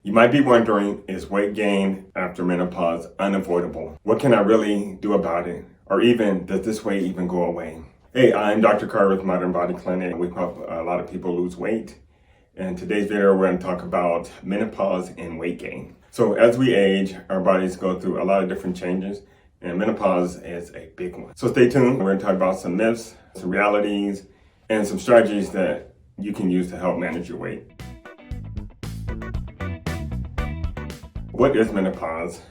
You might be wondering, is weight gain after menopause unavoidable? What can I really do about it? Or even, does this weight even go away? Hey, I'm Dr. Carter with Modern Body Clinic. We help a lot of people lose weight. In today's video, we're going to talk about menopause and weight gain. So as we age, our bodies go through a lot of different changes, and menopause is a big one. So stay tuned. We're going to talk about some myths, some realities, and some strategies that you can use to help manage your weight. What is menopause?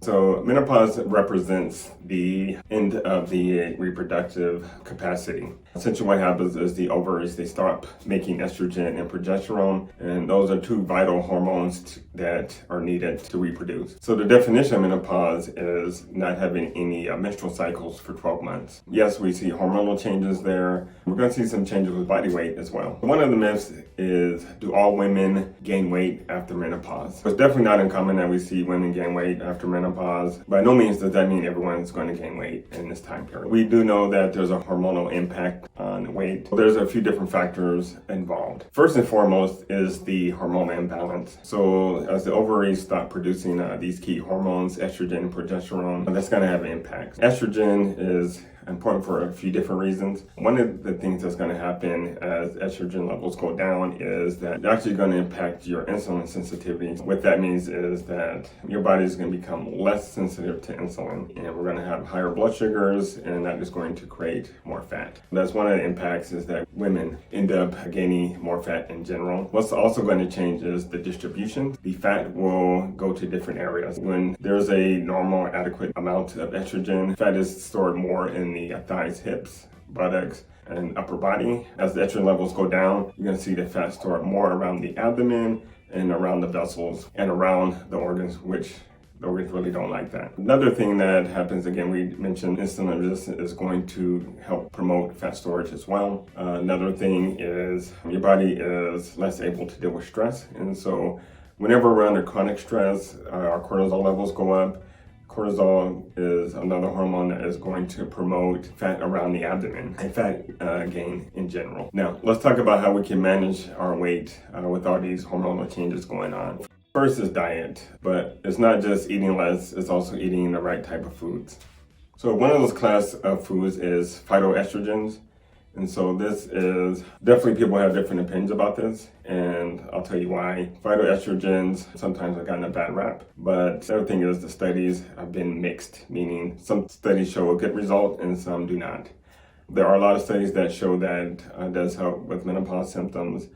So menopause represents the end of the reproductive capacity. Essentially what happens is the ovaries, they stop making estrogen and progesterone, and those are two vital hormones that are needed to reproduce. So the definition of menopause is not having any menstrual cycles for 12 months. Yes, we see hormonal changes there. We're going to see some changes with body weight as well. One of the myths is, do all women gain weight after menopause? It's definitely not uncommon that we see women gain weight after menopause. By no means does that mean everyone's going to gain weight in this time period. We do know that there's a hormonal impact on weight. There's a few different factors involved. First and foremost is the hormonal imbalance. So as the ovaries stop producing these key hormones, estrogen and progesterone, that's going to have an impact. Estrogen is important for a few different reasons. One of the things that's going to happen as estrogen levels go down is that it's actually going to impact your insulin sensitivity. What that means is that your body is going to become less sensitive to insulin, and we're going to have higher blood sugars, and that is going to create more fat. That's one of the impacts, is that women end up gaining more fat in general. What's also going to change is the distribution. The fat will go to different areas. When there's a normal, adequate amount of estrogen, fat is stored more in the thighs, hips, buttocks, and upper body. As the estrogen levels go down, you're going to see the fat stored more around the abdomen and around the vessels and around the organs, which the organs really don't like that. Another thing that happens, again, we mentioned insulin resistance is going to help promote fat storage as well. Another thing is your body is less able to deal with stress. And so whenever we're under chronic stress, our cortisol levels go up. Cortisol is another hormone that is going to promote fat around the abdomen and fat gain in general. Now, let's talk about how we can manage our weight with all these hormonal changes going on. First is diet, but it's not just eating less, it's also eating the right type of foods. So one of those class of foods is phytoestrogens. And so this is, definitely people have different opinions about this, and I'll tell you why. Phytoestrogens sometimes have gotten a bad rap, but the other thing is the studies have been mixed, meaning some studies show a good result and some do not. There are a lot of studies that show that it does help with menopause symptoms,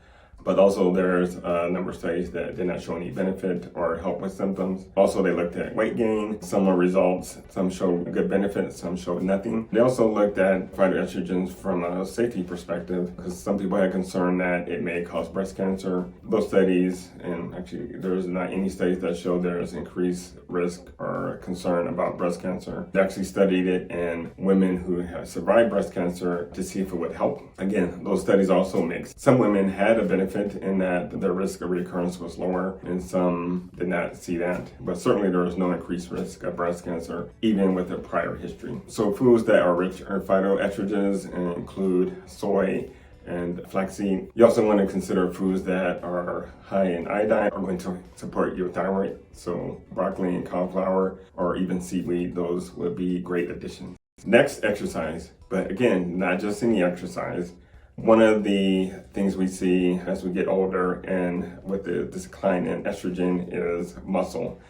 but also there's a number of studies that did not show any benefit or help with symptoms. Also, they looked at weight gain, similar results. Some showed good benefits, some showed nothing. They also looked at phytoestrogens from a safety perspective, because some people had concern that it may cause breast cancer. Those studies, and actually there's not any studies that show there's increased risk or concern about breast cancer. They actually studied it in women who have survived breast cancer to see if it would help. Again, those studies also mixed. Some women had a benefit in that their risk of recurrence was lower, and some did not see that. But certainly there was no increased risk of breast cancer, even with a prior history. So foods that are rich in phytoestrogens include soy and flaxseed. You also want to consider foods that are high in iodine are going to support your thyroid. So broccoli and cauliflower, or even seaweed, those would be great additions. Next, exercise. But again, not just any exercise. One of the things we see as we get older and with the decline in estrogen is muscle.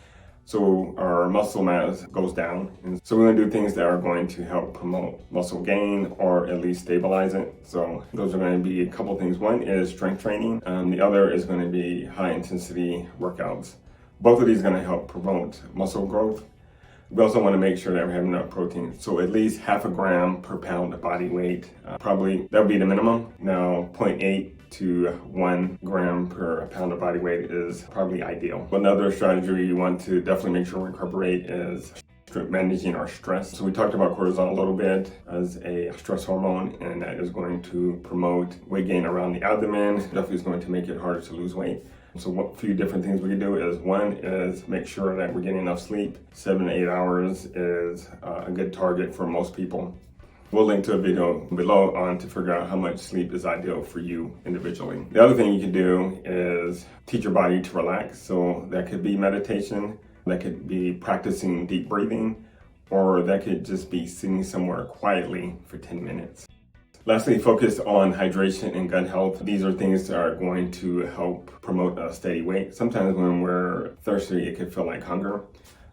So our muscle mass goes down. And so we're going to do things that are going to help promote muscle gain or at least stabilize it. So those are going to be a couple things. One is strength training. The other is going to be high intensity workouts. Both of these are going to help promote muscle growth. We also want to make sure that we have enough protein. So at least 0.5 gram per pound of body weight. Probably that would be the minimum. Now 0.8 to 1 gram per pound of body weight is probably ideal. Another strategy you want to definitely make sure we incorporate is managing our stress. So we talked about cortisol a little bit as a stress hormone, and that is going to promote weight gain around the abdomen. Definitely is going to make it harder to lose weight. So a few different things we can do is, one is make sure that we're getting enough sleep. 7 to 8 hours is a good target for most people. We'll link to a video below on to figure out how much sleep is ideal for you individually. The other thing you can do is teach your body to relax. So that could be meditation, that could be practicing deep breathing, or that could just be sitting somewhere quietly for 10 minutes. Lastly, focus on hydration and gut health. These are things that are going to help promote a steady weight. Sometimes when we're thirsty, it can feel like hunger,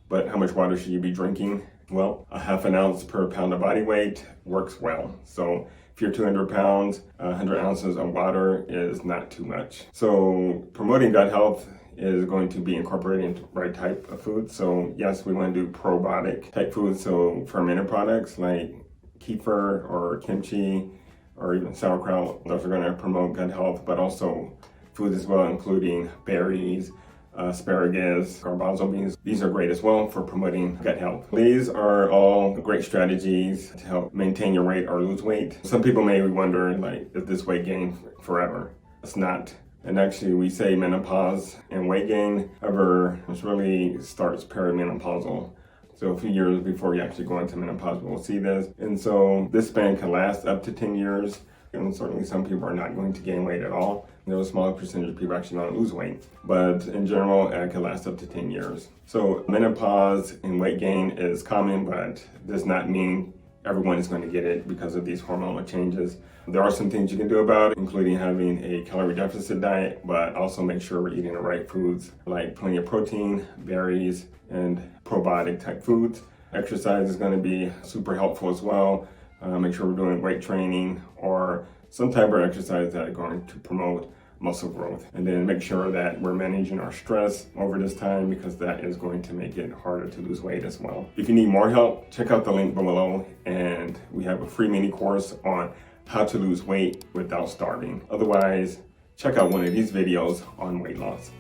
but how much water should you be drinking? Well, a half an ounce per pound of body weight works well. So if you're 200 pounds, 100 ounces of water is not too much. So promoting gut health is going to be incorporating the right type of food. So yes, we want to do probiotic type foods. So fermented products like kefir or kimchi or even sauerkraut, those are going to promote gut health, but also foods as well, including berries, asparagus, garbanzo beans. These are great as well for promoting gut health. These are all great strategies to help maintain your weight or lose weight. Some people may wonder, like, is this weight gain forever? It's not. And actually, we say menopause and weight gain, however, this really starts perimenopausal. So a few years before you actually go into menopause, we'll see this. And so this span can last up to 10 years. And certainly some people are not going to gain weight at all. There's a smaller percentage of people actually don't lose weight. But in general, it can last up to 10 years. So menopause and weight gain is common, but does not mean everyone is going to get it because of these hormonal changes. There are some things you can do about it, including having a calorie deficit diet, but also make sure we're eating the right foods, like plenty of protein, berries, and probiotic type foods. Exercise is going to be super helpful as well. Make sure we're doing weight training or some type of exercise that are going to promote muscle growth. And then make sure that we're managing our stress over this time, because that is going to make it harder to lose weight as well. If you need more help, check out the link below, and we have a free mini course on how to lose weight without starving. Otherwise, check out one of these videos on weight loss.